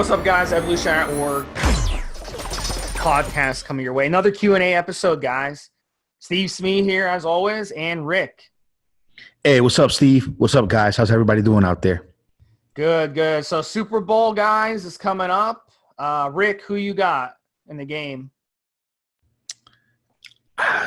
What's up, guys? Evolutionary or podcast coming your way. Another Q&A episode, guys. Stevesmi here, as always, and Rick. Hey, what's up, Steve? What's up, guys? How's everybody doing out there? Good, good. So Super Bowl, guys, is coming up. Rick, who you got in the game?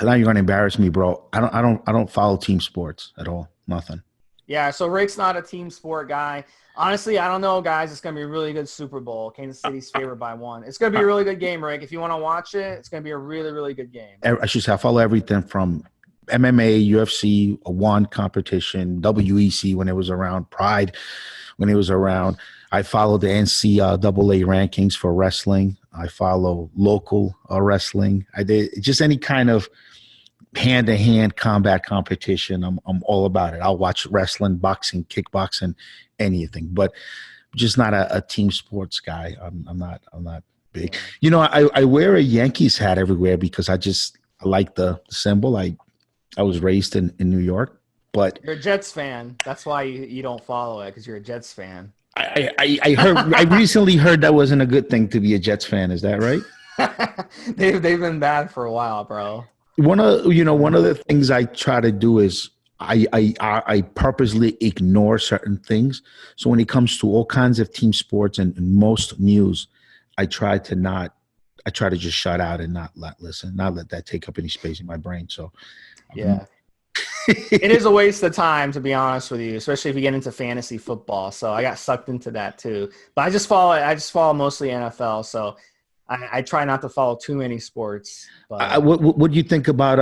Now you're gonna embarrass me, bro. I don't follow team sports at all. Nothing. Yeah, so Rick's not a team sport guy. Honestly, I don't know, guys. It's going to be a really good Super Bowl. Kansas City's favored by 1. It's going to be a really good game, Rick. If you want to watch it, it's going to be a really, really good game. I should say I follow everything from MMA, UFC, one competition, WEC when it was around, Pride when it was around. I follow the NCAA rankings for wrestling. I follow local wrestling. I did just any kind of hand-to-hand combat competition. I'm all about it. I'll watch wrestling, boxing, kickboxing, anything, but just not a team sports guy. I'm not big. You know, I wear a Yankees hat everywhere because I like the symbol. I was raised in New York, but you're a Jets fan. That's why you don't follow it, because you're a Jets fan. I recently heard that wasn't a good thing to be a Jets fan. Is that right? They've been bad for a while, bro. One of the things I try to do is I purposely ignore certain things. So when it comes to all kinds of team sports and most news, I try to just shut out and not listen, not let that take up any space in my brain. So yeah. It is a waste of time, to be honest with you, especially if you get into fantasy football. So I got sucked into that too. But I just follow mostly NFL. So I try not to follow too many sports. But what do you think about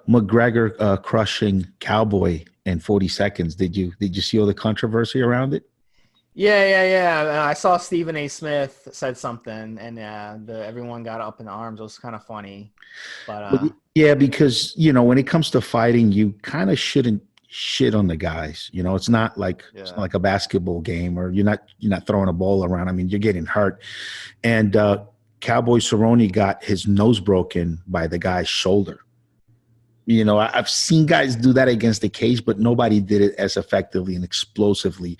McGregor crushing Cowboy in 40 seconds? Did you see all the controversy around it? Yeah. I saw Stephen A. Smith said something, and everyone got up in arms. It was kind of funny. But yeah, because when it comes to fighting, you kind of shouldn't shit on the guys. It's not like a basketball game, or you're not throwing a ball around. I mean, you're getting hurt, and Cowboy Cerrone got his nose broken by the guy's shoulder. I've seen guys do that against the cage, but nobody did it as effectively and explosively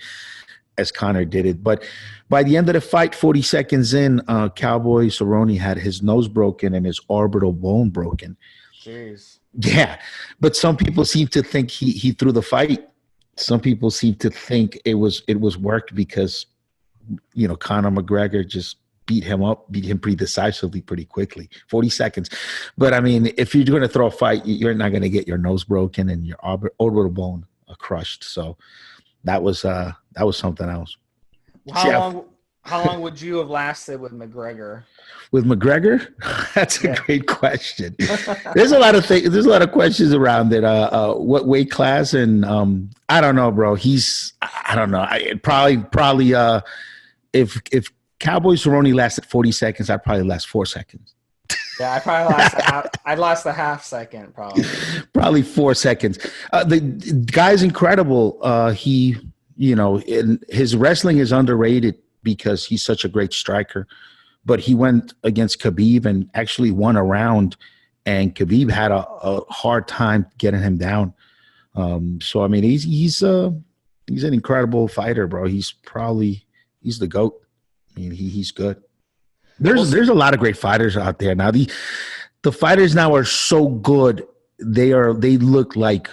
as Conor did it. But by the end of the fight, 40 seconds in, Cowboy Cerrone had his nose broken and his orbital bone broken. Jeez. Yeah, but some people seem to think he threw the fight. Some people seem to think it was worked because Conor McGregor just beat him pretty decisively, pretty quickly, 40 seconds. But I mean, if you're going to throw a fight, you're not going to get your nose broken and your orbital bone crushed. So that was something else. How long would you have lasted with McGregor? With McGregor? That's a great question. There's a lot of things. There's a lot of questions around it. What weight class? And I don't know, bro. I don't know. Probably. If Cowboy Cerrone lasted 40 seconds, I'd probably last 4 seconds. Yeah, I'd last a half second, probably. Probably 4 seconds. The guy's incredible. His wrestling is underrated because he's such a great striker. But he went against Khabib and actually won a round, and Khabib had a hard time getting him down. So I mean, he's an incredible fighter, bro. He's the GOAT. I mean, he's good. There's a lot of great fighters out there now. The fighters now are so good. They look like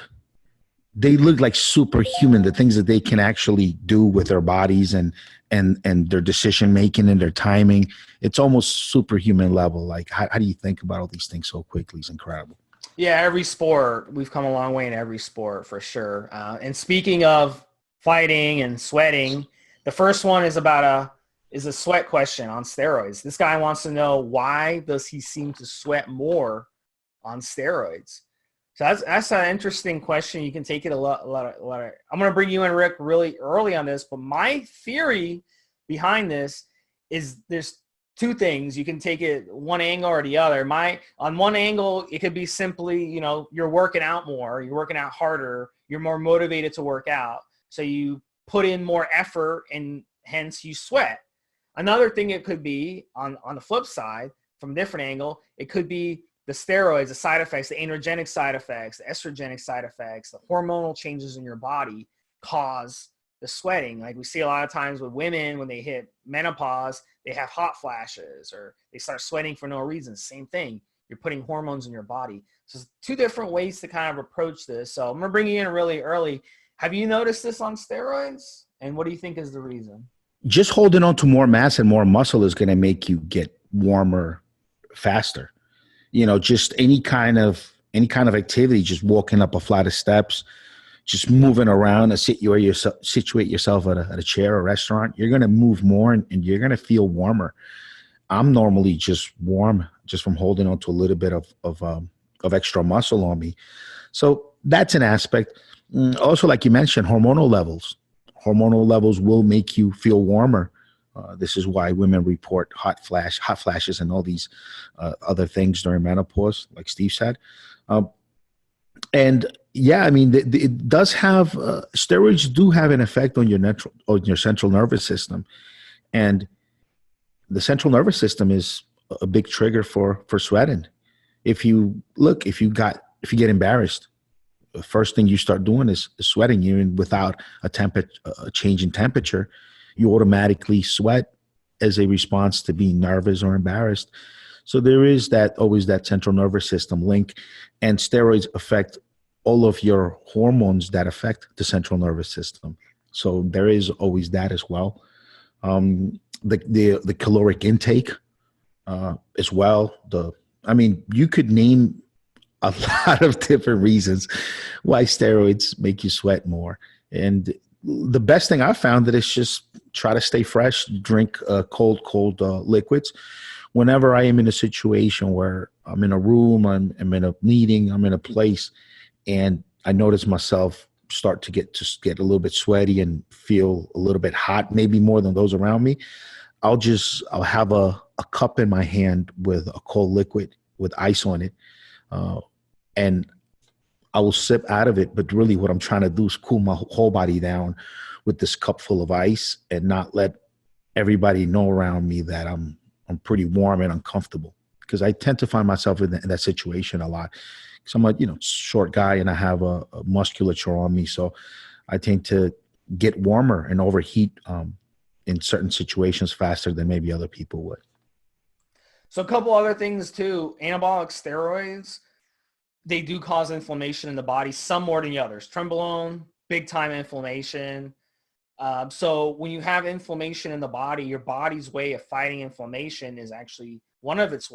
superhuman. The things that they can actually do with their bodies and their decision making and their timing, it's almost superhuman level. Like, how do you think about all these things so quickly? It's incredible. Yeah, every sport, we've come a long way in every sport for sure. And speaking of fighting and sweating, the first one is a sweat question on steroids. This guy wants to know, why does he seem to sweat more on steroids? So that's an interesting question. You can take it a lot. I'm going to bring you in, Rick, really early on this, but my theory behind this is there's two things. You can take it one angle or the other. On one angle, it could be simply, you're working out more, you're working out harder, you're more motivated to work out, so you put in more effort and hence you sweat. Another thing it could be on the flip side, from a different angle, it could be the steroids, the side effects, the androgenic side effects, the estrogenic side effects, the hormonal changes in your body cause the sweating. Like we see a lot of times with women when they hit menopause, they have hot flashes or they start sweating for no reason. Same thing. You're putting hormones in your body. So it's two different ways to kind of approach this. So I'm going to bring you in really early. Have you noticed this on steroids? And what do you think is the reason? Just holding on to more mass and more muscle is going to make you get warmer faster. You know, just any kind of activity, just walking up a flight of steps, just moving around and situate yourself at a chair or restaurant, you're going to move more and you're going to feel warmer. I'm normally just warm just from holding on to a little bit of extra muscle on me. So that's an aspect. Also, like you mentioned, hormonal levels. Hormonal levels will make you feel warmer. This is why women report hot flashes and all these other things during menopause, like Steve said. And yeah, I mean, it does have steroids do have an effect on your central nervous system, and the central nervous system is a big trigger for sweating. If you get embarrassed, the first thing you start doing is sweating. Even without a change in temperature, you automatically sweat as a response to being nervous or embarrassed. So there is always that central nervous system link, and steroids affect all of your hormones that affect the central nervous system. So there is always that as well. The caloric intake as well. You could name a lot of different reasons why steroids make you sweat more. And the best thing I found that is just try to stay fresh, drink cold liquids. Whenever I am in a situation where I'm in a room, I'm in a meeting, I'm in a place, and I notice myself start to get a little bit sweaty and feel a little bit hot, maybe more than those around me, I'll have a cup in my hand with a cold liquid with ice on it. And I will sip out of it. But really what I'm trying to do is cool my whole body down with this cup full of ice and not let everybody know around me that I'm pretty warm and uncomfortable, because I tend to find myself in that situation a lot. Because I'm a short guy and I have a musculature on me. So I tend to get warmer and overheat in certain situations faster than maybe other people would. So a couple other things too. Anabolic steroids, they do cause inflammation in the body, some more than the others. Trenbolone, big time inflammation. So when you have inflammation in the body, your body's way of fighting inflammation is actually one of its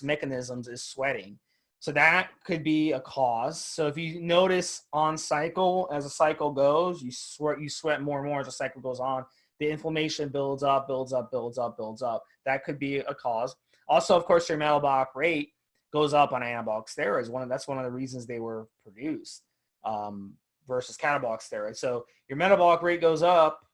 mechanisms is sweating. So that could be a cause. So if you notice on cycle, as a cycle goes, you sweat more and more as the cycle goes on. The inflammation builds up. That could be a cause. Also, of course, your metabolic rate goes up on anabolic steroids. That's one of the reasons they were produced versus catabolic steroids. So your metabolic rate goes up,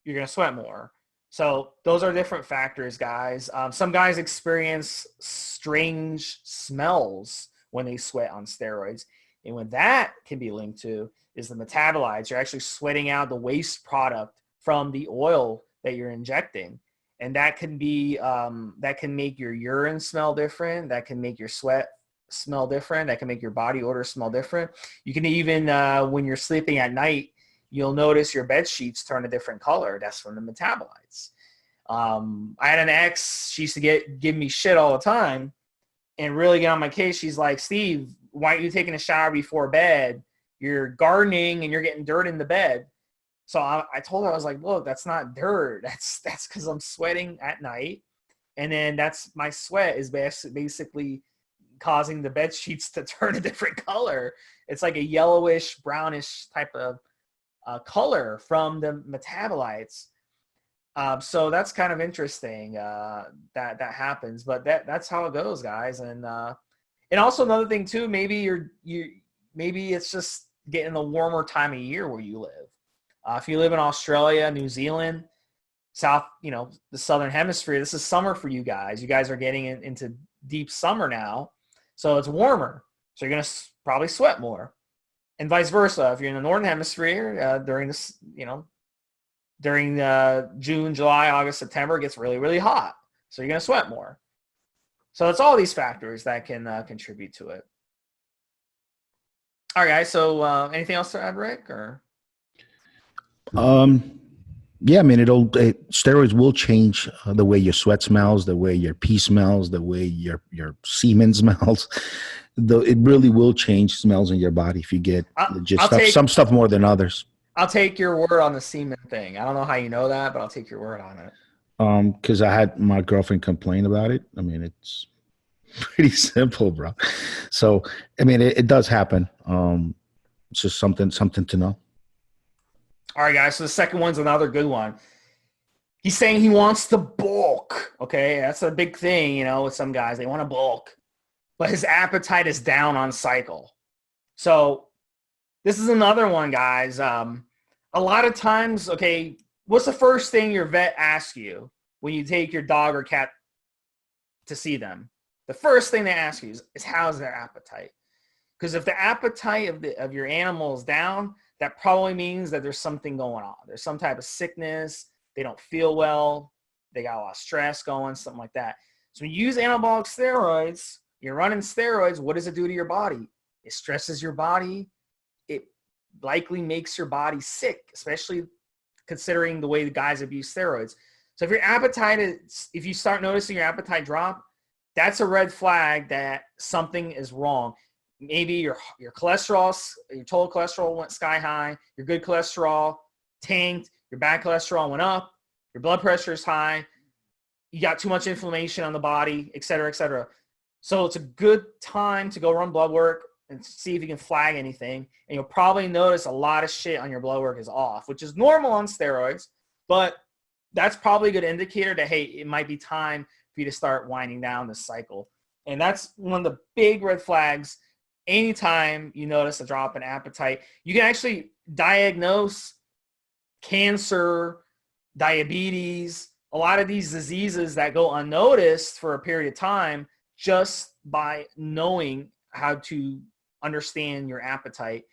you're going to sweat more. So those are different factors, guys. Some guys experience strange smells when they sweat on steroids. And what that can be linked to is the metabolites. You're actually sweating out the waste product from the oil that you're injecting. And that can be, that can make your urine smell different. That can make your sweat smell different. That can make your body odor smell different. You can even, when you're sleeping at night, you'll notice your bed sheets turn a different color. That's from the metabolites. I had an ex, she used to give me shit all the time and really get on my case. She's like, Steve, why aren't you taking a shower before bed? You're gardening and you're getting dirt in the bed. So I told her, I was like, look, that's not dirt. That's because I'm sweating at night. And then my sweat is basically causing the bed sheets to turn a different color. It's like a yellowish, brownish type of color from the metabolites. So that's kind of interesting that happens, but that's how it goes, guys. And also another thing too, maybe maybe it's just getting a warmer time of year where you live. If you live in Australia, New Zealand, the Southern Hemisphere, this is summer for you guys. You guys are getting into deep summer now. So it's warmer. So you're going to probably sweat more. And vice versa. If you're in the Northern Hemisphere during June, July, August, September, it gets really, really hot. So you're going to sweat more. So it's all these factors that can contribute to it. All right, guys. So anything else to add, Rick? Or Yeah, I mean, steroids will change the way your sweat smells, the way your pee smells, the way your semen smells. It really will change smells in your body if you get legit I'll stuff. take Some stuff more than others. I'll take your word on the semen thing. I don't know how you know that, but I'll take your word on it. Because I had my girlfriend complain about it. I mean, it's pretty simple, bro. So, I mean, it does happen. It's just something to know. All right, guys. So the second one's another good one. He's saying he wants to bulk. Okay, that's a big thing, with some guys. They want to bulk, but his appetite is down on cycle. So this is another one, guys. A lot of times, okay, what's the first thing your vet asks you when you take your dog or cat to see them? The first thing they ask you is how's their appetite? Because if the appetite of your animal is down, that probably means that there's something going on. There's some type of sickness. They don't feel well. They got a lot of stress going, something like that. So when you use anabolic steroids, you're running steroids, what does it do to your body? It stresses your body. It likely makes your body sick, especially considering the way the guys abuse steroids. So if your appetite if you start noticing your appetite drop, that's a red flag that something is wrong. Maybe your cholesterol, your total cholesterol went sky high, your good cholesterol tanked, your bad cholesterol went up, your blood pressure is high, you got too much inflammation on the body, et cetera, et cetera. So it's a good time to go run blood work and see if you can flag anything. And you'll probably notice a lot of shit on your blood work is off, which is normal on steroids, but that's probably a good indicator that, hey, it might be time for you to start winding down this cycle. And that's one of the big red flags. Anytime you notice a drop in appetite, you can actually diagnose cancer, diabetes, a lot of these diseases that go unnoticed for a period of time just by knowing how to understand your appetite.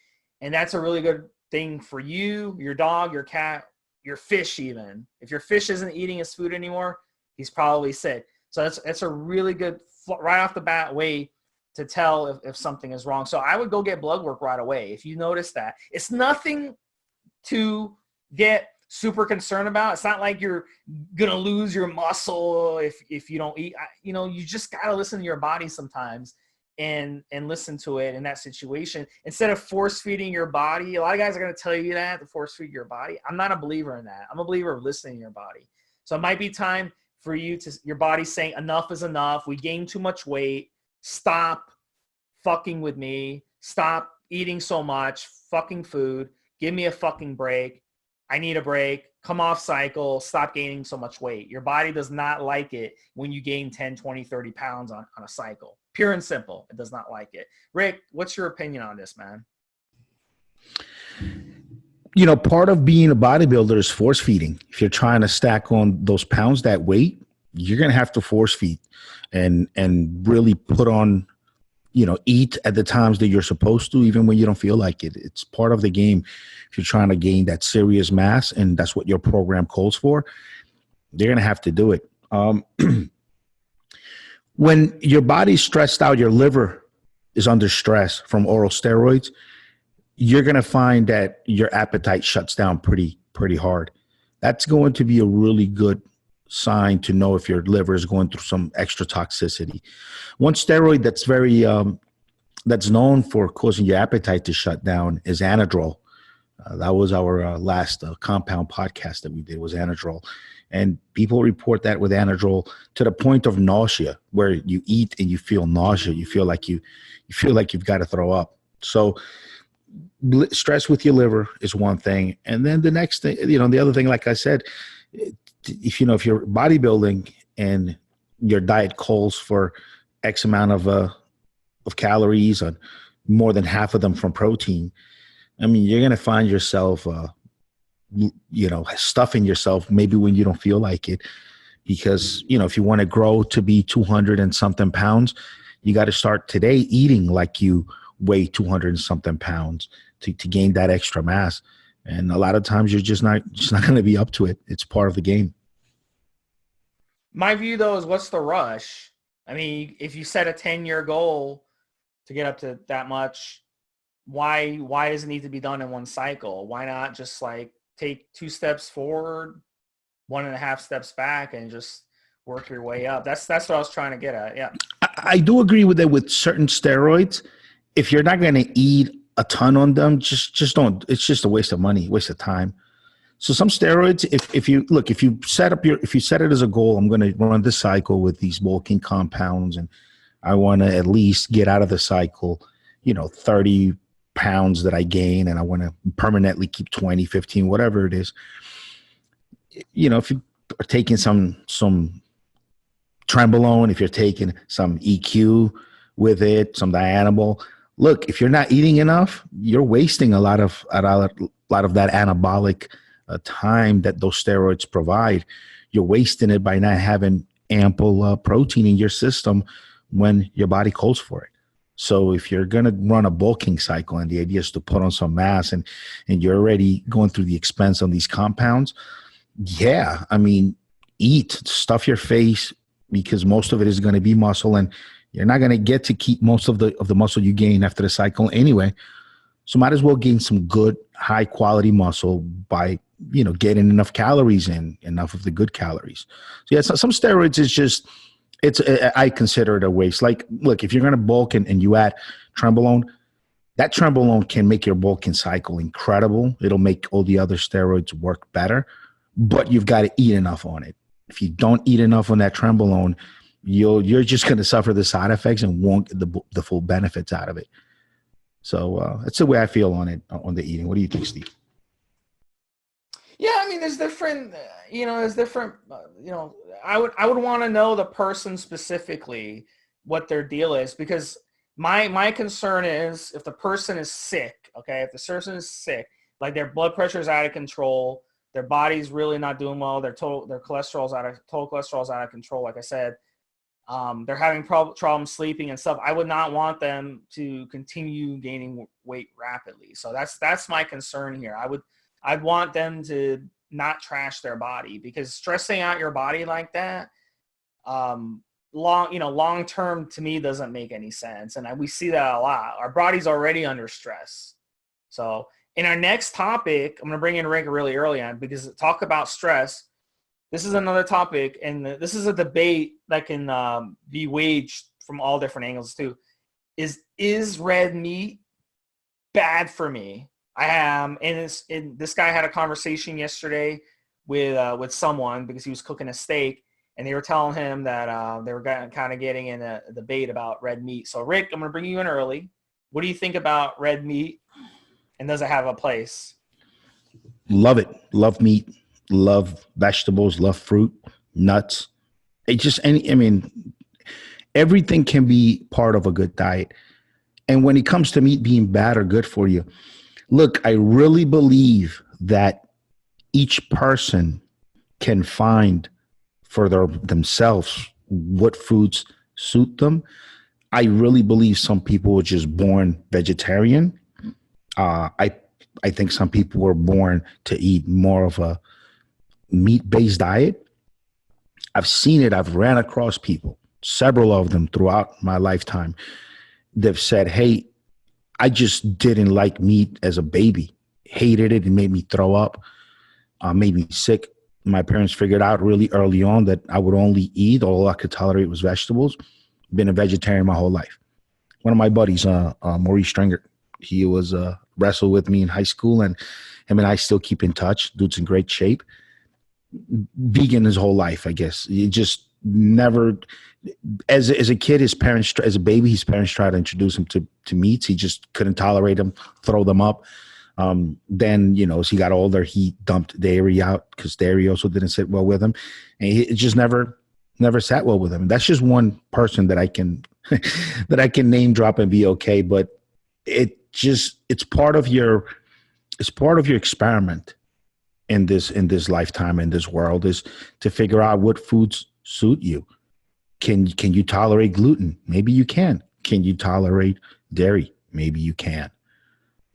And that's a really good thing for you, your dog, your cat, your fish even. If your fish isn't eating his food anymore, he's probably sick. So that's a really good, right off the bat, way to tell if something is wrong. So I would go get blood work right away if you notice that. It's nothing to get super concerned about. It's not like you're gonna lose your muscle if you don't eat. You just gotta listen to your body sometimes and listen to it in that situation instead of force feeding your body. A lot of guys are gonna tell you that to force feed your body. I'm not a believer in that. I'm a believer of listening to your body. So it might be time for your body saying enough is enough. We gained too much weight. Stop fucking with me. Stop eating so much fucking food. Give me a fucking break. I need a break. Come off cycle. Stop gaining so much weight. Your body does not like it when you gain 10, 20, 30 pounds on a cycle. Pure and simple. It does not like it. Rick, what's your opinion on this, man? Part of being a bodybuilder is force feeding. If you're trying to stack on those pounds, that weight, you're going to have to force feed and really put on, eat at the times that you're supposed to, even when you don't feel like it. It's part of the game. If you're trying to gain that serious mass and that's what your program calls for, you're going to have to do it. When your body's stressed out, your liver is under stress from oral steroids, you're going to find that your appetite shuts down pretty hard. That's going to be a really good sign to know if your liver is going through some extra toxicity. One steroid that's that's known for causing your appetite to shut down is Anadrol. That was our last compound podcast that we did, was Anadrol. And people report that with Anadrol to the point of nausea, where you eat and you feel nausea. You feel like you've got to throw up. So stress with your liver is one thing. And then the next thing, the other thing, like I said, if you're bodybuilding and your diet calls for X amount of calories and more than half of them from protein, I mean, you're going to find yourself, stuffing yourself maybe when you don't feel like it, because, if you want to grow to be 200 and something pounds, you got to start today eating like you weigh 200 and something pounds to gain that extra mass. And a lot of times you're just not going to be up to it. It's part of the game. My view, though, is what's the rush? I mean, if you set a 10-year goal to get up to that much, why does it need to be done in one cycle? Why not just take 2 steps forward, 1.5 steps back, and just work your way up. That's what I was trying to get at. Yeah. I do agree with it with certain steroids. If you're not going to eat a ton on them, just don't. It's just a waste of money, waste of time. So some steroids, if you set it as a goal, I'm going to run this cycle with these bulking compounds, and I want to at least get out of the cycle, 30 pounds that I gain, and I want to permanently keep 20, 15, whatever it is. If you are taking some Trenbolone, if you're taking some EQ with it, some Dianabol, look, if you're not eating enough, you're wasting a lot of that anabolic time that those steroids provide. You're wasting it by not having ample protein in your system when your body calls for it. So if you're going to run a bulking cycle and the idea is to put on some mass and you're already going through the expense on these compounds, yeah, I mean, eat, stuff your face, because most of it is going to be muscle, and you're not going to get to keep most of the muscle you gain after the cycle anyway. So might as well gain some good, high quality muscle by, getting enough calories in, enough of the good calories. So yeah, some steroids is just, I consider it a waste. Like, look, if you're going to bulk and you add Trenbolone, that Trenbolone can make your bulking cycle incredible. It'll make all the other steroids work better, but you've got to eat enough on it. If you don't eat enough on that Trenbolone, you're just going to suffer the side effects and won't get the full benefits out of it. So that's the way I feel on it, on the eating. What do you think, Steve? Yeah, I mean, there's different, I would want to know the person specifically what their deal is, because my concern is if the person is sick, okay, if the person is sick, like their blood pressure is out of control, their body's really not doing well, their total cholesterol's out of control, like I said, they're having problems sleeping and stuff, I would not want them to continue gaining weight rapidly. So that's my concern here. I'd want them to not trash their body, because stressing out your body like that, long term to me doesn't make any sense. And we see that a lot. Our body's already under stress. So in our next topic, I'm going to bring in Rick really early on, because talk about stress. This is another topic, and this is a debate that can be waged from all different angles too. Is red meat bad for me? And this guy had a conversation yesterday with someone, because he was cooking a steak, and they were telling him that they were kind of getting in a debate about red meat. So Rick, I'm going to bring you in early. What do you think about red meat, and does it have a place? Love it. Love meat. Love vegetables. Love fruit, nuts. Everything can be part of a good diet. And when it comes to meat being bad or good for you, look, I really believe that each person can find for themselves what foods suit them. I really believe some people were just born vegetarian. I think some people were born to eat more of a meat-based diet. I've seen it. I've ran across people, several of them throughout my lifetime. They've said, hey, I just didn't like meat as a baby. Hated it. It made me throw up, made me sick. My parents figured out really early on that I would only eat, all I could tolerate was vegetables. Been a vegetarian my whole life. One of my buddies, Maurice Stringer, he was wrestled with me in high school, and him and I still keep in touch. Dude's in great shape. Vegan his whole life, I guess. He just never, as a kid, as a baby, his parents tried to introduce him to meats. He just couldn't tolerate them, throw them up. Then, as he got older, he dumped dairy out, because dairy also didn't sit well with him. And it just never sat well with him. That's just one person that I can that I can name drop and be okay. But it's part of your experiment in this lifetime, in this world, is to figure out what foods suit you. Can you tolerate gluten? Maybe you can. Can you tolerate dairy? Maybe you can.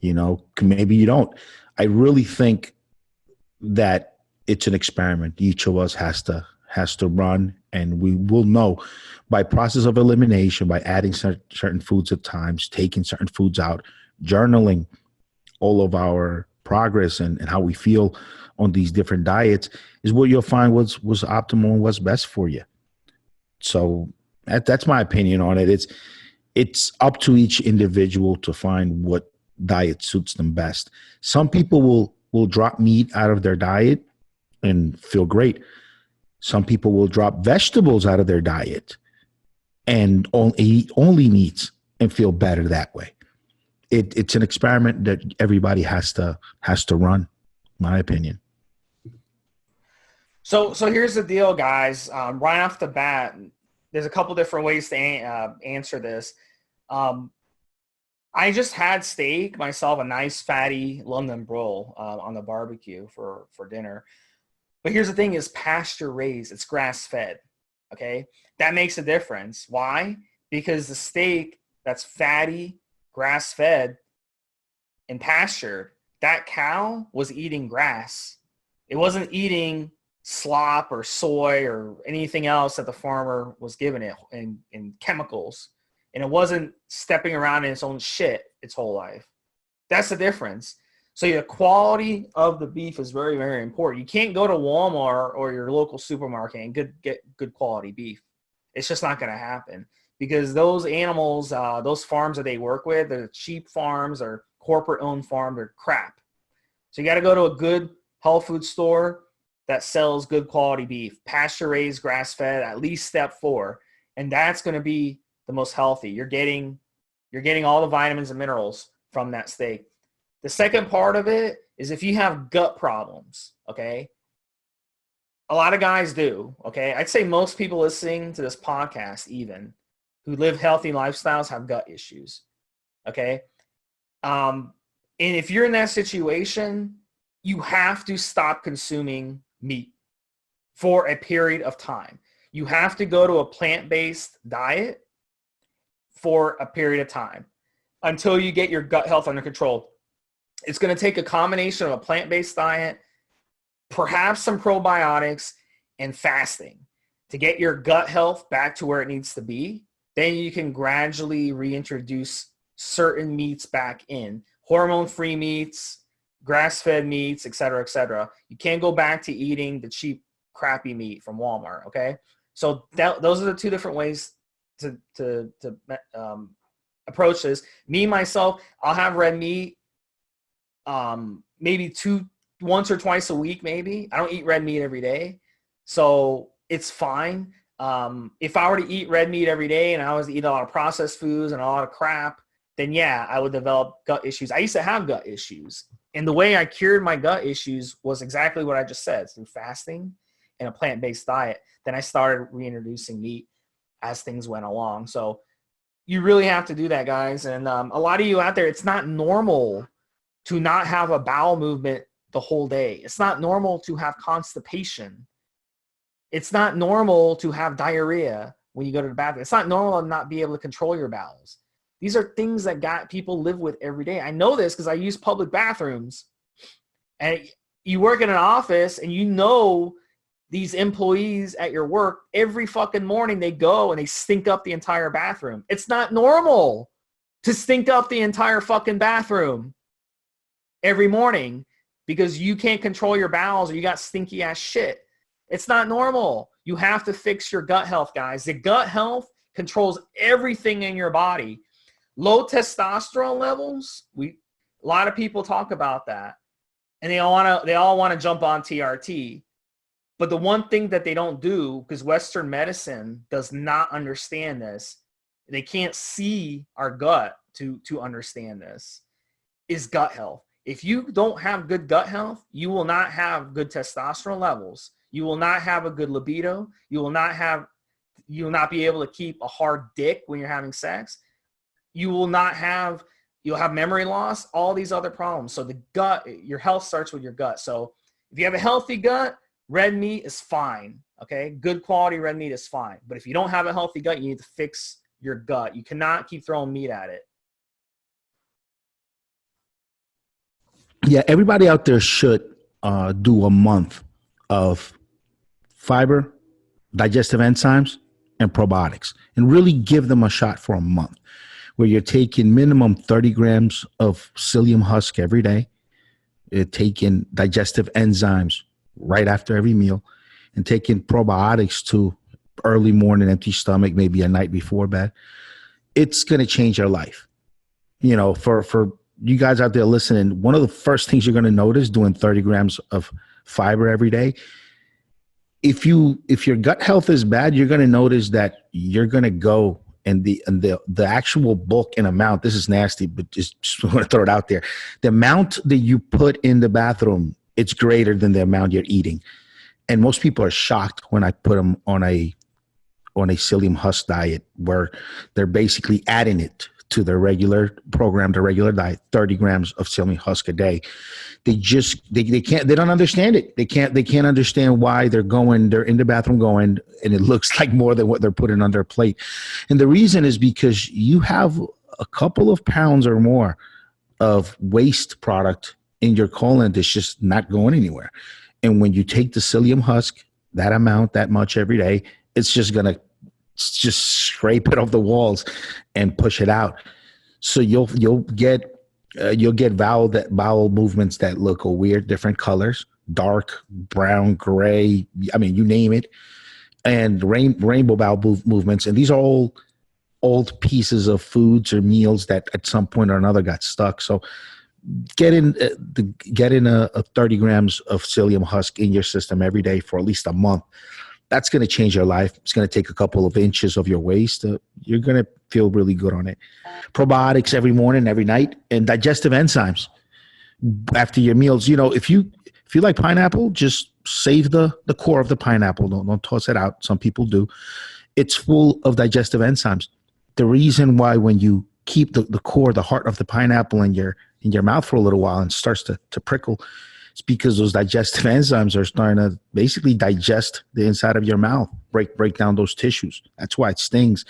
Maybe you don't. I really think that it's an experiment each of us has to run, and we will know by process of elimination, by adding certain foods at times, taking certain foods out, journaling all of our progress and how we feel on these different diets is what you'll find was optimal and what's best for you. So that's my opinion on it. It's up to each individual to find what diet suits them best. Some people will drop meat out of their diet and feel great. Some people will drop vegetables out of their diet and eat only meats and feel better that way. It's an experiment that everybody has to run, my opinion. So here's the deal, guys. Right off the bat, there's a couple different ways to answer this. I just had steak myself, a nice fatty London broil on the barbecue for dinner. But here's the thing: is pasture raised. It's grass fed. Okay, that makes a difference. Why? Because the steak that's fatty, grass fed, and pastured, that cow was eating grass. It wasn't eating slop or soy or anything else that the farmer was giving it in chemicals. And it wasn't stepping around in its own shit its whole life. That's the difference. So the quality of the beef is very, very important. You can't go to Walmart or your local supermarket and get good quality beef. It's just not going to happen because those animals, those farms that they work with, they're cheap farms or corporate-owned farms, they're crap. So you got to go to a good health food store that sells good quality beef, pasture-raised, grass-fed, at least step 4, and that's going to be the most healthy. You're getting all the vitamins and minerals from that steak. The second part of it is if you have gut problems, okay? A lot of guys do, okay? I'd say most people listening to this podcast even who live healthy lifestyles have gut issues, okay? And if you're in that situation, you have to stop consuming meat for a period of time. You have to go to a plant-based diet for a period of time until you get your gut health under control. It's going to take a combination of a plant-based diet, perhaps some probiotics, and fasting to get your gut health back to where it needs to be. Then you can gradually reintroduce certain meats back in, hormone-free meats, grass-fed meats, et cetera, et cetera. You can't go back to eating the cheap, crappy meat from Walmart, okay? So those are the two different ways to approach this. Me, myself, I'll have red meat maybe once or twice a week, maybe. I don't eat red meat every day, so it's fine. If I were to eat red meat every day and I was to eat a lot of processed foods and a lot of crap, then yeah, I would develop gut issues. I used to have gut issues. And the way I cured my gut issues was exactly what I just said, through fasting and a plant-based diet. Then I started reintroducing meat as things went along. So you really have to do that, guys. And a lot of you out there, it's not normal to not have a bowel movement the whole day. It's not normal to have constipation. It's not normal to have diarrhea when you go to the bathroom. It's not normal to not be able to control your bowels. These are things that people live with every day. I know this because I use public bathrooms. And you work in an office and you know these employees at your work, every fucking morning they go and they stink up the entire bathroom. It's not normal to stink up the entire fucking bathroom every morning because you can't control your bowels or you got stinky ass shit. It's not normal. You have to fix your gut health, guys. The gut health controls everything in your body. Low testosterone levels, a lot of people talk about that, and they all want to jump on TRT. But the one thing that they don't do, because Western medicine does not understand this, they can't see our gut to understand this, is gut health. If you don't have good gut health, you will not have good testosterone levels. You will not have a good libido. You will not be able to keep a hard dick when you're having sex. You'll have memory loss, all these other problems. So the gut, your health starts with your gut. So if you have a healthy gut, red meat is fine, okay? Good quality red meat is fine. But if you don't have a healthy gut, you need to fix your gut. You cannot keep throwing meat at it. Yeah, everybody out there should do a month of fiber, digestive enzymes, and probiotics, and really give them a shot for a month where you're taking minimum 30 grams of psyllium husk every day, taking digestive enzymes right after every meal, and taking probiotics too, early morning, empty stomach, maybe a night before bed, it's going to change your life. You know, for you guys out there listening, one of the first things you're going to notice doing 30 grams of fiber every day, if your gut health is bad, you're going to notice that you're going to go and the actual bulk and amount. This is nasty, but just want to throw it out there. The amount that you put in the bathroom, it's greater than the amount you're eating. And most people are shocked when I put them on a psyllium husk diet, where they're basically adding it to their regular program, their regular diet, 30 grams of psyllium husk a day. They don't understand it. They can't understand why they're in the bathroom and it looks like more than what they're putting on their plate. And the reason is because you have a couple of pounds or more of waste product in your colon that's just not going anywhere. And when you take the psyllium husk, that amount, that much every day, it's just going to just scrape it off the walls and push it out. So you'll get bowel movements that look weird, different colors, dark, brown, gray, I mean, you name it, and rainbow bowel movements. And these are all old pieces of foods or meals that at some point or another got stuck. So get in a 30 grams of psyllium husk in your system every day for at least a month. That's going to change your life. It's going to take a couple of inches of your waist. You're going to feel really good on it. Probiotics every morning, every night, and digestive enzymes after your meals. You know, if you like pineapple, just save the core of the pineapple. Don't toss it out. Some people do. It's full of digestive enzymes. The reason why when you keep the core, the heart of the pineapple in your mouth for a little while and starts to prickle, it's because those digestive enzymes are starting to basically digest the inside of your mouth, break down those tissues. That's why it stings.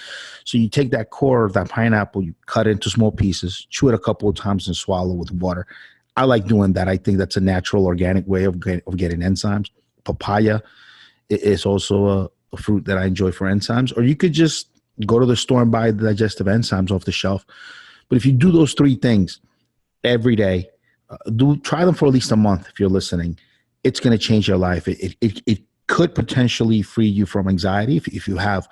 So you take that core of that pineapple, you cut it into small pieces, chew it a couple of times, and swallow with water. I like doing that. I think that's a natural, organic way of getting enzymes. Papaya is also a fruit that I enjoy for enzymes. Or you could just go to the store and buy the digestive enzymes off the shelf. But if you do those three things every day, try them for at least a month. If you're listening, it's going to change your life. It could potentially free you from anxiety if you have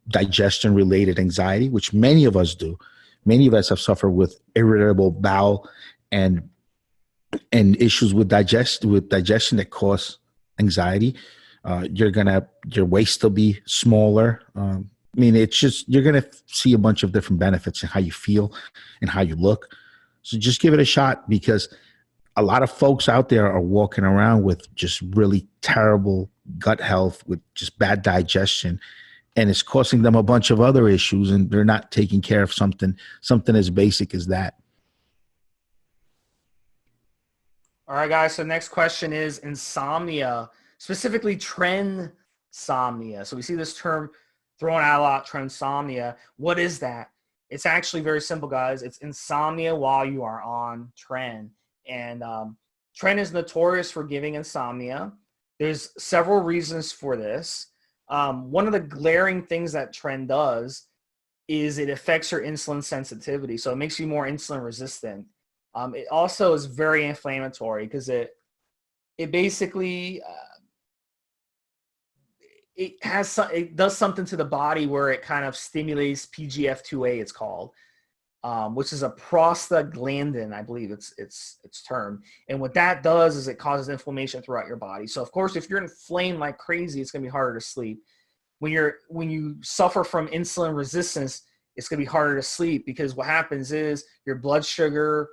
digestion related anxiety, which many of us do. Many of us have suffered with irritable bowel and issues with digestion that cause anxiety. Your waist will be smaller. I mean, it's just, you're going to see a bunch of different benefits in how you feel and how you look. So just give it a shot, because a lot of folks out there are walking around with just really terrible gut health, with just bad digestion, and it's costing them a bunch of other issues, and they're not taking care of something as basic as that. All right, guys. So next question is insomnia, specifically trensomnia. So we see this term thrown out a lot, trensomnia. What is that? It's actually very simple, guys. It's insomnia while you are on tren. And tren is notorious for giving insomnia. There's several reasons for this. One of the glaring things that tren does is it affects your insulin sensitivity. So it makes you more insulin resistant. It also is very inflammatory because it basically it does something to the body where it kind of stimulates PGF2A, it's called, which is a prostaglandin, I believe it's termed. And what that does is it causes inflammation throughout your body. So of course, if you're inflamed like crazy, it's going to be harder to sleep. When you suffer from insulin resistance, it's going to be harder to sleep, because what happens is your blood sugar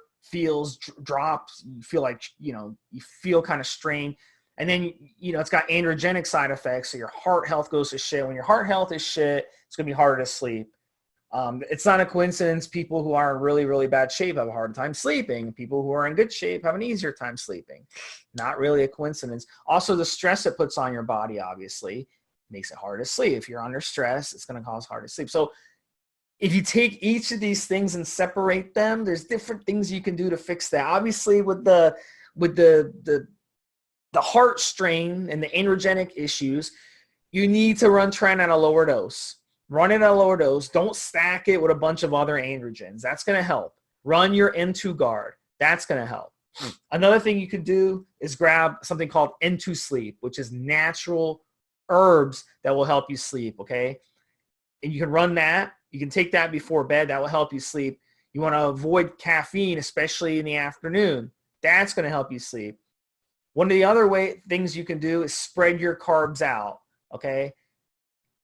drops. You feel like, you feel kind of strained. And then, it's got androgenic side effects. So your heart health goes to shit. When your heart health is shit, it's going to be harder to sleep. It's not a coincidence. People who are in really, really bad shape have a hard time sleeping. People who are in good shape have an easier time sleeping. Not really a coincidence. Also, the stress it puts on your body, obviously, makes it hard to sleep. If you're under stress, it's going to cause hard to sleep. So if you take each of these things and separate them, there's different things you can do to fix that. Obviously, with the heart strain and the androgenic issues, you need to run tren at a lower dose. Run it at a lower dose. Don't stack it with a bunch of other androgens. That's going to help. Run your M2 guard. That's going to help. Another thing you could do is grab something called Into Sleep, which is natural herbs that will help you sleep, okay? And you can run that. You can take that before bed. That will help you sleep. You want to avoid caffeine, especially in the afternoon. That's going to help you sleep. One of the other things you can do is spread your carbs out, okay?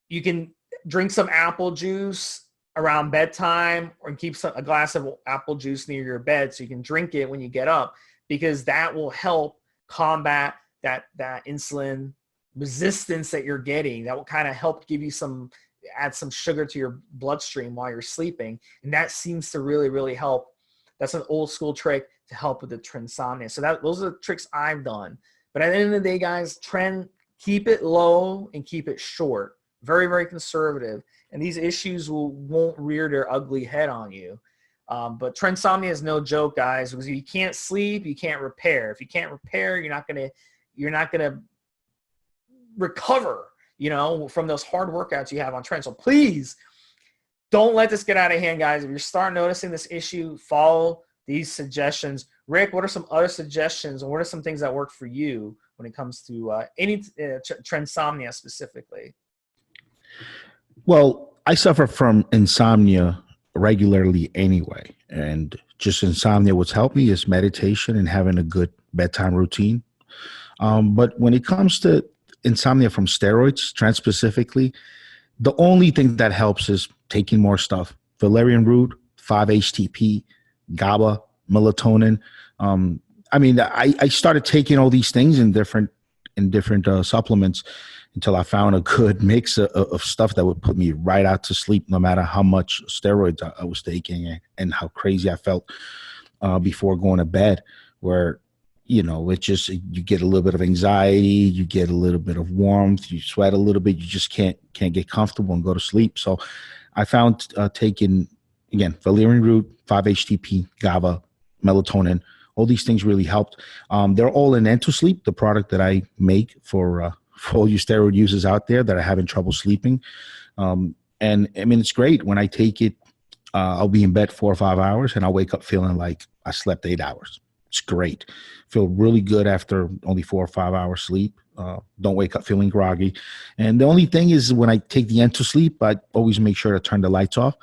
You can drink some apple juice around bedtime, or keep a glass of apple juice near your bed so you can drink it when you get up, because that will help combat that insulin resistance that you're getting. That will kind of help give you add some sugar to your bloodstream while you're sleeping. And that seems to really, really help. That's an old school trick to help with the Trensomnia. So those are the tricks I've done. But at the end of the day, guys, keep it low and keep it short. Very, very conservative. And these issues won't rear their ugly head on you. But Trensomnia is no joke, guys, because if you can't sleep, you can't repair. If you can't repair, you're not gonna recover, from those hard workouts you have on Tren. So please don't let this get out of hand, guys. If you start noticing this issue, follow these suggestions. Rick, what are some other suggestions, and what are some things that work for you when it comes to any Trensomnia specifically? Well, I suffer from insomnia regularly anyway. And just insomnia, what's helped me is meditation and having a good bedtime routine. But when it comes to insomnia from steroids, trans specifically, the only thing that helps is taking more stuff. Valerian root, 5-HTP, GABA, melatonin. I started taking all these things in different supplements until I found a good mix of stuff that would put me right out to sleep, no matter how much steroids I was taking and how crazy I felt before going to bed, where, it just, you get a little bit of anxiety, you get a little bit of warmth, you sweat a little bit, you just can't get comfortable and go to sleep. So I found taking, again, valerian root, 5-HTP, GABA, melatonin, all these things really helped. They're all in Into Sleep, the product that I make for all you steroid users out there that are having trouble sleeping. And it's great. When I take it, I'll be in bed 4 or 5 hours and I'll wake up feeling like I slept 8 hours. It's great. Feel really good after only 4 or 5 hours sleep. Don't wake up feeling groggy. And the only thing is, when I take the Into Sleep, I always make sure to turn the lights off.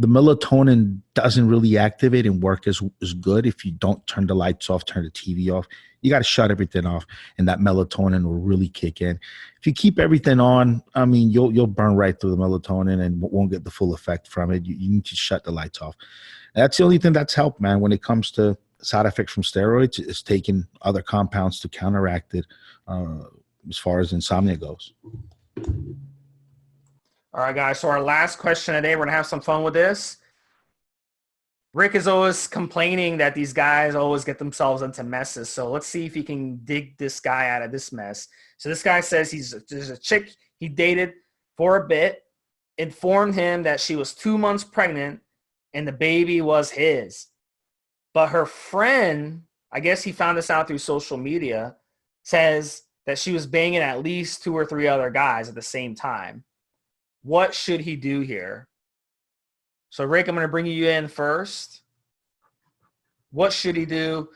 The melatonin doesn't really activate and work as good if you don't turn the lights off, turn the TV off. You got to shut everything off, and that melatonin will really kick in. If you keep everything on, you'll burn right through the melatonin and won't get the full effect from it. You need to shut the lights off. And that's the only thing that's helped, man, when it comes to side effects from steroids, is taking other compounds to counteract it as far as insomnia goes. All right, guys. So our last question today, we're going to have some fun with this. Rick is always complaining that these guys always get themselves into messes. So let's see if he can dig this guy out of this mess. So this guy says there's a chick he dated for a bit, informed him that she was 2 months pregnant and the baby was his. But her friend, I guess he found this out through social media, says that she was banging at least 2 or 3 other guys at the same time. What should he do here? So, Rick, I'm going to bring you in first. What should he do?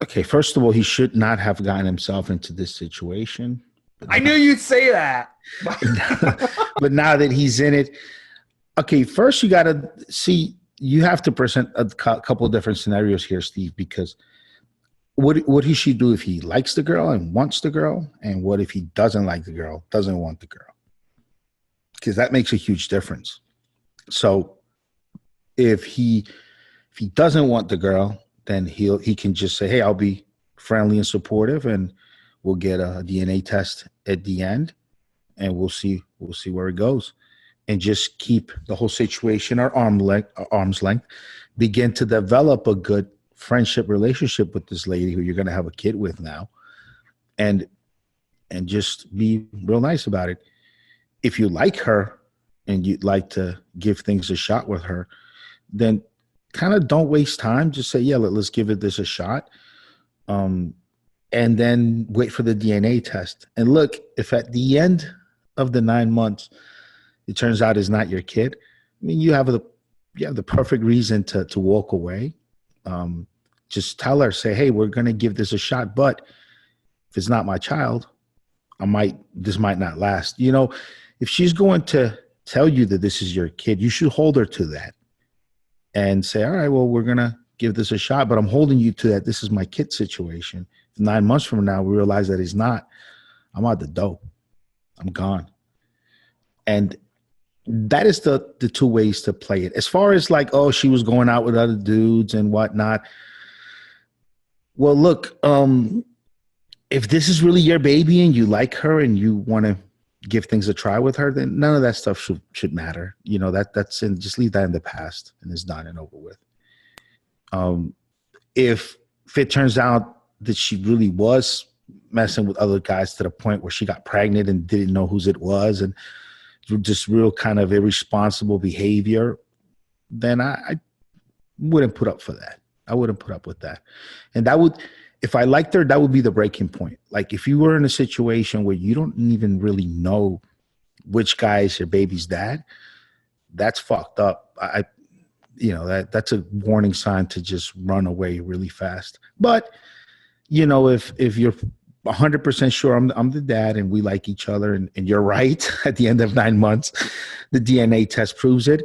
Okay, first of all, he should not have gotten himself into this situation. I knew you'd say that. But now that he's in it, okay, first you got to see, you have to present a couple of different scenarios here, Steve, because what he should do if he likes the girl and wants the girl, and what if he doesn't like the girl, doesn't want the girl, because that makes a huge difference. So if he doesn't want the girl, then he can just say, hey, I'll be friendly and supportive, and we'll get a DNA test at the end, and we'll see where it goes, and just keep the whole situation at arm's length. Begin to develop a good friendship relationship with this lady who you're going to have a kid with now, and just be real nice about it. If you like her and you'd like to give things a shot with her, then kind of don't waste time. Just say, yeah, let's give this a shot. And then wait for the DNA test. And look, if at the end of the 9 months, it turns out it's not your kid, I mean, you have the perfect reason to walk away. just tell her, say, hey, we're going to give this a shot. But if it's not my child, this might not last. You know, if she's going to tell you that this is your kid, you should hold her to that and say, all right, well, we're going to give this a shot, but I'm holding you to that. This is my kid situation. If 9 months from now, we realize that he's not, I'm out the door. I'm gone. And that is the two ways to play it. As far as like, oh, she was going out with other dudes and whatnot. Well, look, if this is really your baby and you like her and you want to give things a try with her, then none of that stuff should matter. You know, just leave that in the past and it's done and over with. If it turns out that she really was messing with other guys to the point where she got pregnant and didn't know whose it was and just real kind of irresponsible behavior, then I wouldn't put up for that. I wouldn't put up with that. And that would, if I liked her, that would be the breaking point. Like if you were in a situation where you don't even really know which guy is your baby's dad, that's fucked up. That's a warning sign to just run away really fast. But, you know, if you're 100% sure I'm the dad and we like each other and you're right, at the end of 9 months, the DNA test proves it,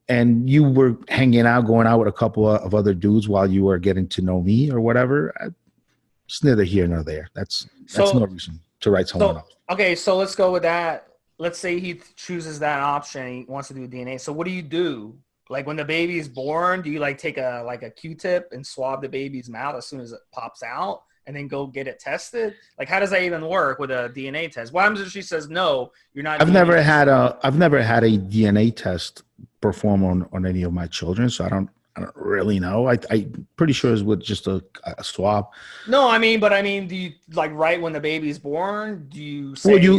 and you were hanging out, going out with a couple of other dudes while you were getting to know me or whatever, it's neither here nor there. That's no reason to write someone off. Okay, so let's go with that. Let's say he chooses that option. He wants to do DNA. So what do you do? Like when the baby is born, do you like take a Q-tip and swab the baby's mouth as soon as it pops out and then go get it tested? Like how does that even work with a DNA test? What happens if she says no, you're not? I've never had a DNA test perform on any of my children, so I don't really know. I'm pretty sure it's with just a swab. No, I mean, do you like right when the baby's born? Do you say, I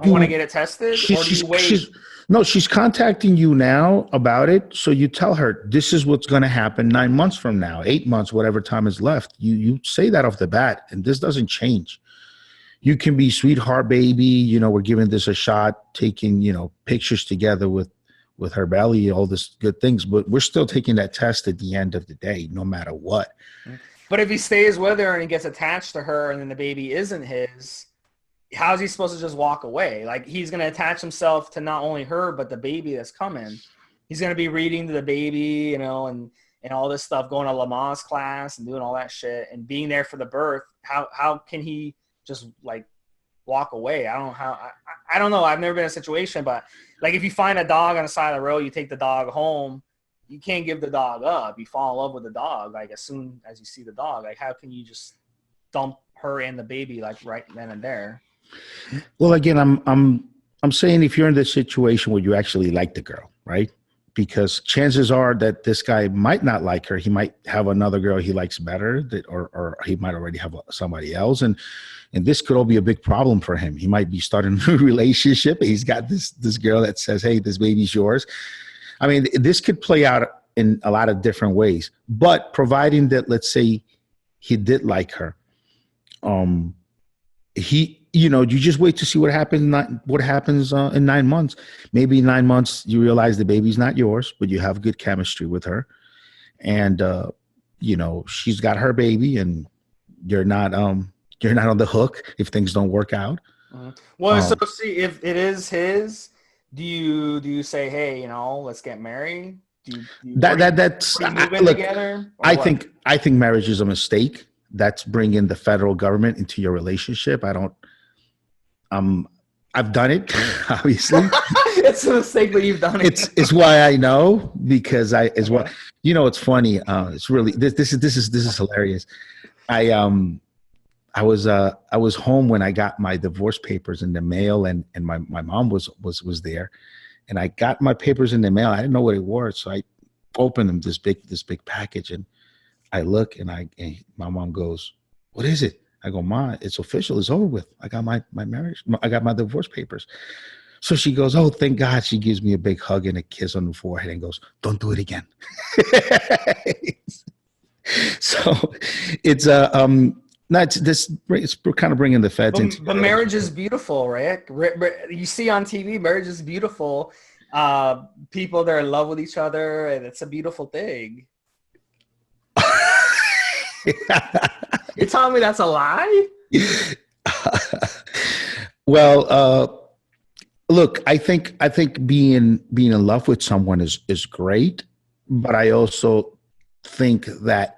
want to get it tested, or do you wait? She's contacting you now about it. So you tell her this is what's going to happen 9 months from now, 8 months, whatever time is left. You say that off the bat, and this doesn't change. You can be sweetheart baby. You know, we're giving this a shot, taking, pictures together with her belly, all this good things, but we're still taking that test at the end of the day, no matter what. But if he stays with her and he gets attached to her and then the baby isn't his, how's he supposed to just walk away? Like he's going to attach himself to not only her, but the baby that's coming. He's going to be reading to the baby, and all this stuff, going to Lamaze class and doing all that shit and being there for the birth. How can he just like walk away? I don't know. I've never been in a situation, but like if you find a dog on the side of the road, you take the dog home, you can't give the dog up. You fall in love with the dog like as soon as you see the dog. Like how can you just dump her and the baby like right then and there? Well, again, I'm saying if you're in this situation where you actually like the girl, right? Because chances are that this guy might not like her. He might have another girl he likes better, or he might already have somebody else. And this could all be a big problem for him. He might be starting a relationship. He's got this girl that says, hey, this baby's yours. I mean, this could play out in a lot of different ways. But providing that, let's say he did like her, you just wait to see what happens in 9 months. Maybe 9 months you realize the baby's not yours, but you have good chemistry with her, and she's got her baby, and you're not on the hook if things don't work out. Well, so see, if it is his, do you say, hey, let's get married? That's look, together? I think marriage is a mistake. That's bringing the federal government into your relationship. I've done it, obviously. It's a mistake, but you've done it. It's why I know, because it's funny. It's really, this is hilarious. I was home when I got my divorce papers in the mail, and my mom was there, and I got my papers in the mail. I didn't know what it was, so I opened them, this big package, and I look, and my mom goes, "What is it?" I go, "Ma, it's official. It's over with. I got my marriage. I got my divorce papers." So she goes, "Oh, thank God." She gives me a big hug and a kiss on the forehead and goes, "Don't do it again." So it's it's kind of bringing the feds into. But marriage is beautiful, right? You see on TV, marriage is beautiful. People, they're in love with each other, and it's a beautiful thing. You're telling me that's a lie? Well, look, I think being in love with someone is great, but I also think that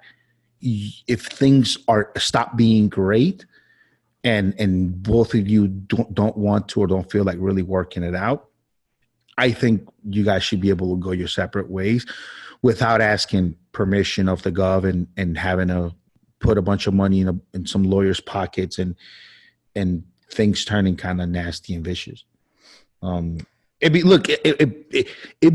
if things are stop being great, and both of you don't want to or don't feel like really working it out, I think you guys should be able to go your separate ways without asking permission of the gov and having to put a bunch of money in some lawyers' pockets and things turning kind of nasty and vicious. It'd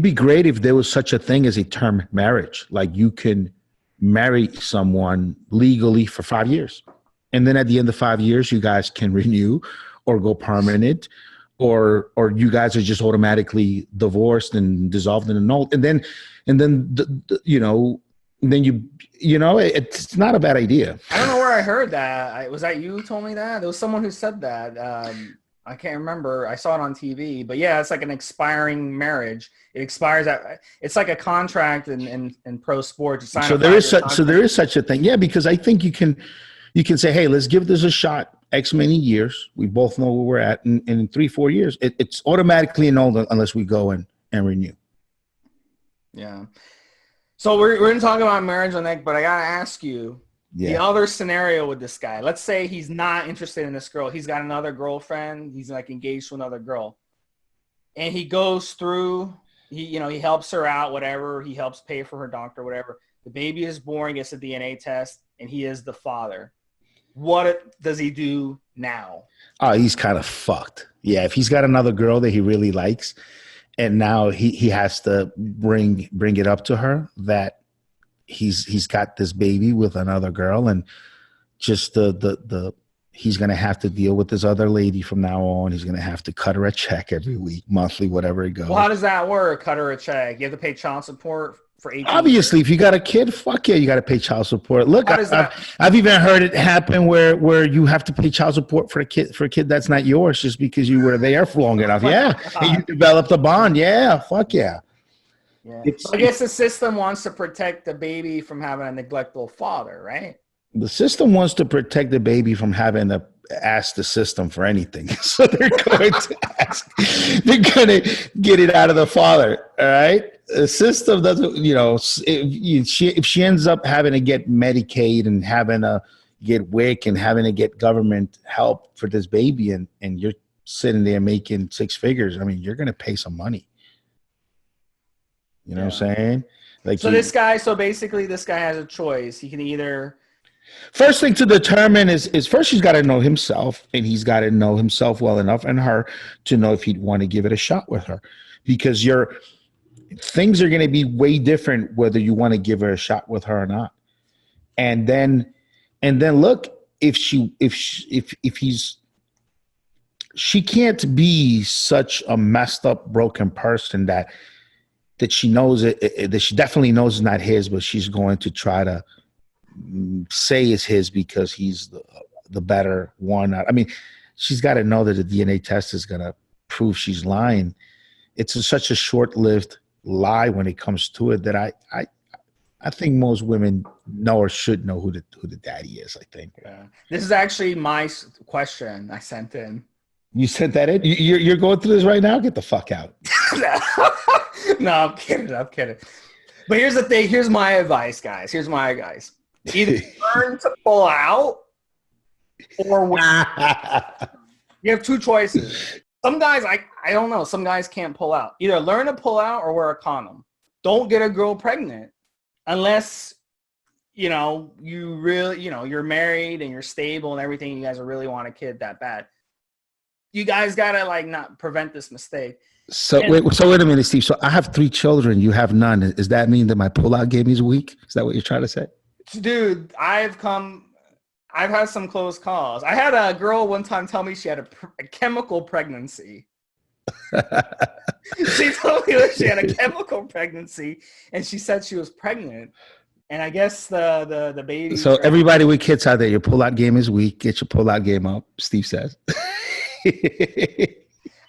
be great if there was such a thing as a term marriage. Like you can marry someone legally for 5 years, and then at the end of 5 years, you guys can renew or go permanent, or you guys are just automatically divorced and dissolved and annulled, and then it's not a bad idea. I don't know where I heard that. Was that you who told me that? There was someone who said that. I can't remember. I saw it on TV. But yeah, it's like an expiring marriage. It expires it's like a contract in pro sports. So there is such a thing. Yeah, because I think you can say, hey, let's give this a shot. X many years. We both know where we're at. And in 3-4 years, it's automatically annulled unless we go and renew. Yeah. So we're going to talk about marriage on that, but I got to ask you, the other scenario with this guy. Let's say he's not interested in this girl. He's got another girlfriend. He's like engaged to another girl. And he goes through, he helps her out, whatever. He helps pay for her doctor, whatever. The baby is born, gets a DNA test, and he is the father. What does he do now? Oh, he's kind of fucked. Yeah, if he's got another girl that he really likes, and now he has to bring it up to her that he's got this baby with another girl, and just the he's gonna have to deal with this other lady from now on. He's gonna have to cut her a check every week, monthly, whatever it goes. Well, how does that work? Cut her a check? You have to pay child support for 18 Obviously, years? if you got a kid, fuck yeah, you got to pay child support. Look, I've even heard it happen where you have to pay child support for a kid that's not yours just because you were there for long enough. Yeah, and you developed a bond. Yeah, fuck yeah. Yeah. I guess the system wants to protect the baby from having a neglectful father, right? The system wants to protect the baby from having to ask the system for anything. So they're going to get it out of the father. All right. The system doesn't, if she ends up having to get Medicaid and having to get WIC and having to get government help for this baby, and you're sitting there making 6 figures, I mean, you're going to pay some money. You know what I'm saying? Like, so basically this guy has a choice. He can either. First thing to determine is first he's got to know himself, and he's got to know himself well enough and her to know if he'd want to give it a shot with her, because things are going to be way different whether you want to give her a shot with her or not. And then look, she can't be such a messed up, broken person that she knows it, that she definitely knows it's not his, but she's going to try to say it's his because he's the better one. I mean, she's got to know that the DNA test is going to prove she's lying. It's such a short-lived lie when it comes to it that I think most women know or should know who the daddy is. I think. Yeah. This is actually my question I sent in. You sent that in? You're going through this right now? Get the fuck out. No, I'm kidding. But here's the thing. Here's my advice, guys. Either learn to pull out or win. You have 2 choices. Some guys, I don't know. Some guys can't pull out. Either learn to pull out or wear a condom. Don't get a girl pregnant unless, you really, you're married and you're stable and everything. You guys really want a kid that bad. You guys got to not prevent this mistake. So wait a minute, Steve. So I have 3 children. You have none. Does that mean that my pullout game is weak? Is that what you're trying to say? Dude, I've had some close calls. I had a girl one time tell me she had a chemical pregnancy. She told me that she had a chemical pregnancy, and she said she was pregnant. And I guess the baby. So everybody with kids out there, your pullout game is weak. Get your pullout game up, Steve says.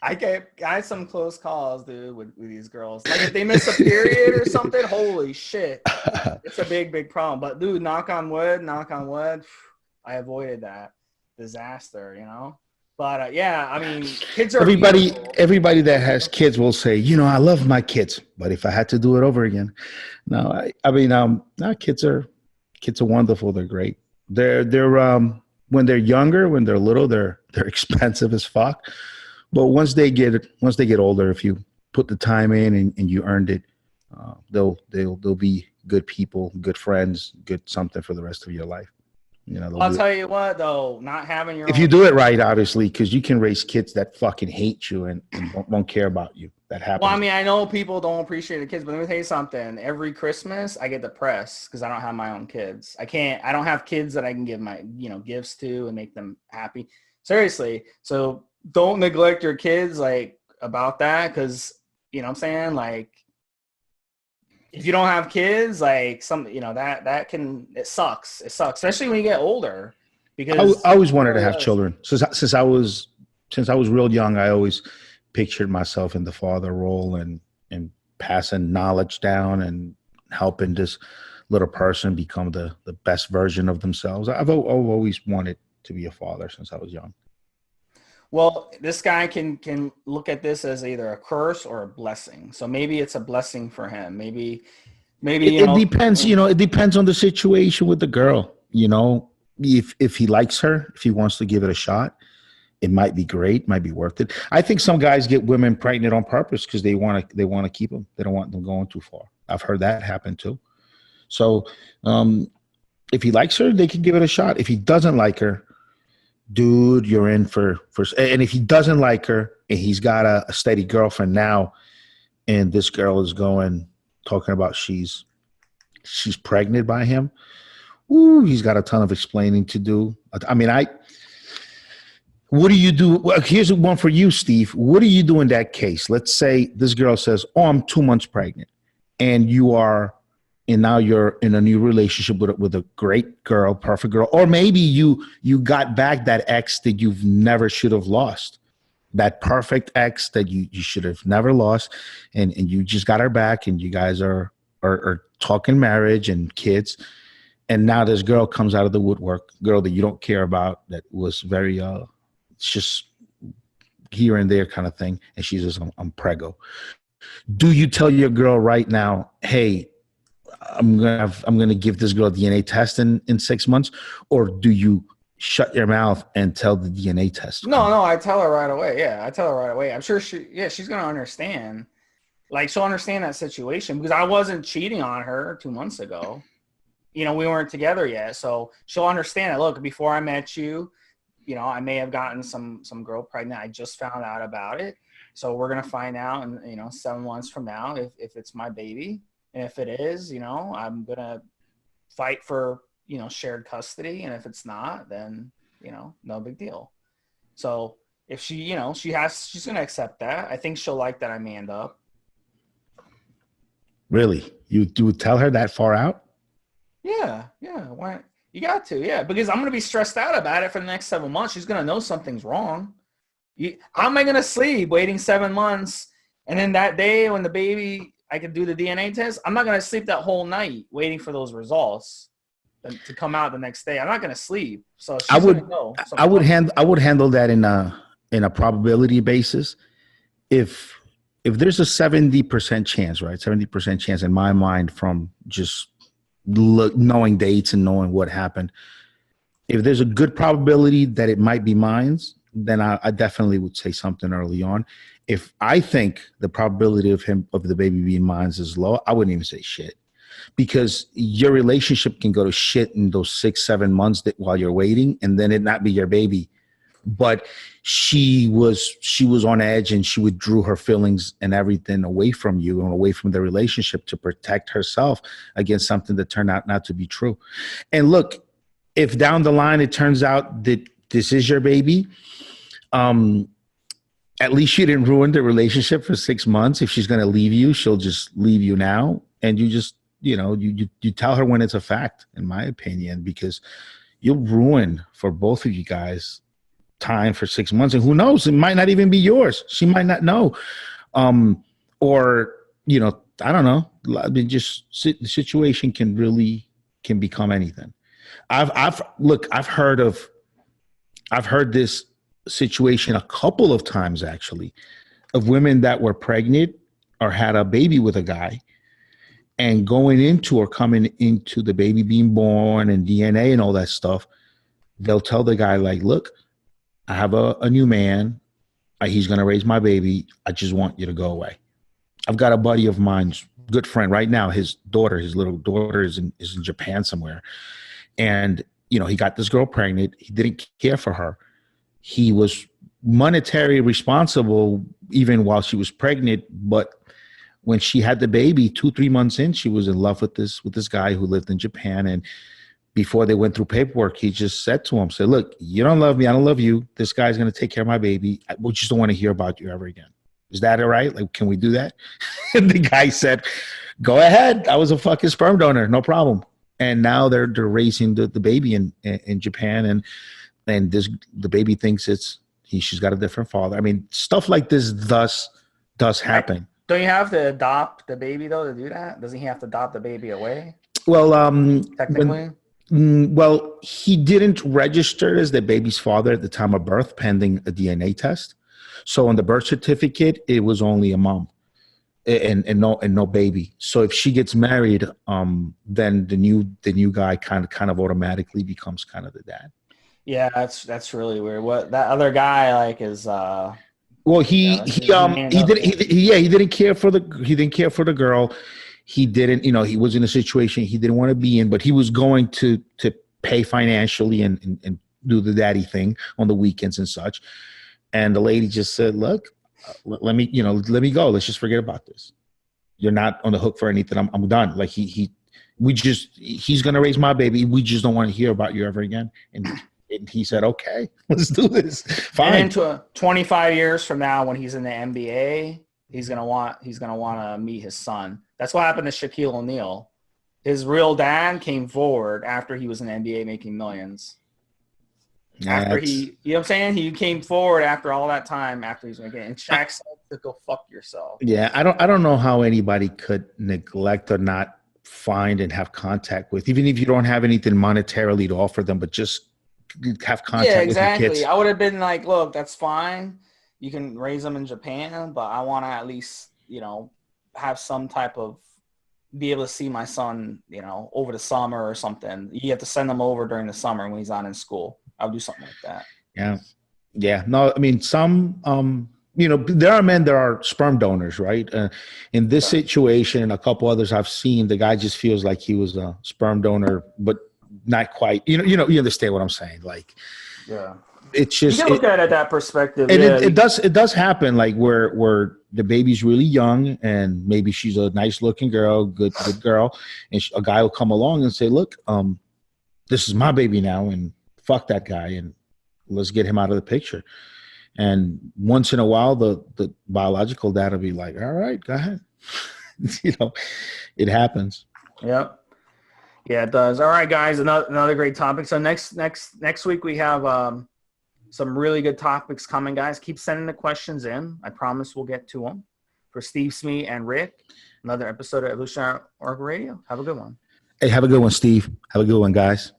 I had some close calls, dude, with these girls. Like if they miss a period or something, holy shit, it's a big problem. But dude, knock on wood, I avoided that disaster, you know. But yeah, I mean, kids are beautiful. Everybody that has kids will say, you know, I love my kids, but if I had to do it over again, no, I mean, no, kids are wonderful. They're great. They're when they're younger, when they're little, they're expensive as fuck. But once they get older, if you put the time in and you earned it, they'll be good people, good friends, good something for the rest of your life. You know, I'll tell you what, though, not having your if own you do it right, obviously, because you can raise kids that fucking hate you and won't care about you. That happens. Well, I mean, I know people don't appreciate the kids, but let me tell you something. Every Christmas, I get depressed because I don't have my own kids. I don't have kids that I can give my, gifts to and make them happy. Seriously. So don't neglect your kids, like, about that, because, you know what I'm saying? Like, if you don't have kids, like, it sucks. It sucks, especially when you get older. Because I always wanted to have children. Since I was real young, I always pictured myself in the father role and passing knowledge down and helping this little person become the best version of themselves. I've always wanted to be a father since I was young. Well, this guy can look at this as either a curse or a blessing. So maybe it's a blessing for him. Maybe it depends. It depends on the situation with the girl. If he likes her, if he wants to give it a shot, it might be great, might be worth it. I think some guys get women pregnant on purpose because they want to keep them. They don't want them going too far. I've heard that happen too. So if he likes her, they can give it a shot. If he doesn't like her, dude, you're in for. And if he doesn't like her and he's got a steady girlfriend now, and this girl is talking about she's pregnant by him, ooh, he's got a ton of explaining to do. I mean, what do you do? Well, here's one for you, Steve. What do you do in that case? Let's say this girl says, "Oh, I'm 2 months pregnant," and now you're in a new relationship with a great girl, perfect girl, or maybe you got back that ex that you've never should have lost, that perfect ex that you should have never lost, and you just got her back, and you guys are talking marriage and kids, and now this girl comes out of the woodwork, girl that you don't care about, that was very it's just here and there kind of thing, and she says, I'm preggo. Do you tell your girl right now, hey, I'm gonna give this girl a DNA test in 6 months, or do you shut your mouth and tell the DNA test? No, I tell her right away. Yeah, I tell her right away. I'm sure she's gonna understand. Like, she'll understand that situation because I wasn't cheating on her 2 months ago. We weren't together yet, so she'll understand it. Look, before I met you, I may have gotten some girl pregnant. I just found out about it, so we're gonna find out in 7 months from now if it's my baby. And if it is, I'm going to fight for, shared custody. And if it's not, then, no big deal. So if she, she's going to accept that. I think she'll like that I manned up. Really? You would tell her that far out? Yeah. Why? You got to, yeah. Because I'm going to be stressed out about it for the next 7 months. She's going to know something's wrong. How am I going to sleep waiting 7 months? And then that day when the baby... I could do the DNA test. I'm not going to sleep that whole night waiting for those results to come out the next day. I'm not going to sleep. So I would handle that in a probability basis. If there's a 70% chance, right? 70% chance in my mind from just knowing dates and knowing what happened. If there's a good probability that it might be mine, then I definitely would say something early on. If I think the probability of the baby being mine is low, I wouldn't even say shit, because your relationship can go to shit in those 6-7 months while you're waiting, and then it not be your baby. But she was on edge, and she withdrew her feelings and everything away from you and away from the relationship to protect herself against something that turned out not to be true. And look, if down the line it turns out that this is your baby, at least you didn't ruin the relationship for 6 months. If she's going to leave you, she'll just leave you now. And you just, you tell her when it's a fact, in my opinion, because you'll ruin for both of you guys time for 6 months, and who knows, it might not even be yours. She might not know. Or, I don't know. I mean, just the situation can become anything. I've heard this situation a couple of times, actually, of women that were pregnant or had a baby with a guy, and going into or coming into the baby being born and DNA and all that stuff, they'll tell the guy, like, look, I have a new man. He's going to raise my baby. I just want you to go away. I've got a buddy of mine's good friend right now. His little daughter is in Japan somewhere. And, he got this girl pregnant. He didn't care for her. He was monetarily responsible even while she was pregnant. But when she had the baby, 2-3 months in, she was in love with this guy who lived in Japan. And before they went through paperwork, he just said to him, look, you don't love me. I don't love you. This guy's going to take care of my baby. We just don't want to hear about you ever again. Is that all right? Like, can we do that? And the guy said, go ahead. I was a fucking sperm donor. No problem. And now they're raising the baby in Japan. And the baby thinks she's got a different father. I mean, stuff like this does happen. Don't you have to adopt the baby, though, to do that? Doesn't he have to adopt the baby away? Well, technically? Well, he didn't register as the baby's father at the time of birth, pending a DNA test. So on the birth certificate, it was only a mom and no baby. So if she gets married, then the new guy kind of automatically becomes kind of the dad. Yeah, that's really weird. What that other guy like is well, he didn't care for the girl. He didn't, he was in a situation he didn't want to be in, but he was going to pay financially and do the daddy thing on the weekends and such. And the lady just said, look, let me go. Let's just forget about this. You're not on the hook for anything. I'm done. Like he's going to raise my baby. We just don't want to hear about you ever again. And he said, okay, let's do this. Fine. And into 25 years from now, when he's in the NBA, he's gonna want to meet his son. That's what happened to Shaquille O'Neal. His real dad came forward after he was in the NBA making millions. After you know what I'm saying? He came forward after all that time after he's making it. And Shaq said to go fuck yourself. Yeah, I don't know how anybody could neglect or not find and have contact with, even if you don't have anything monetarily to offer them, but just have contact with your kids. I would have been like, look, that's fine. You can raise them in Japan, but I want to at least, have some type of be able to see my son, over the summer or something. You have to send them over during the summer when he's not in school. I'll do something like that. Yeah. Yeah. No, I mean, some, there are men that are sperm donors, right? In this situation and a couple others I've seen, the guy just feels like he was a sperm donor, but not quite. You understand what I'm saying? Like, yeah. It's just you can look at it that perspective. And it does happen, like where the baby's really young and maybe she's a nice looking girl, good girl, and a guy will come along and say, look, this is my baby now, and fuck that guy, and let's get him out of the picture. And once in a while, the biological dad will be like, all right, go ahead. It happens. Yep. Yeah, it does. All right, guys, another great topic. So next week we have some really good topics coming, guys. Keep sending the questions in. I promise we'll get to them. For Stevesmi and Rick, another episode of Evolutionary Radio. Have a good one. Hey, have a good one, Steve. Have a good one, guys.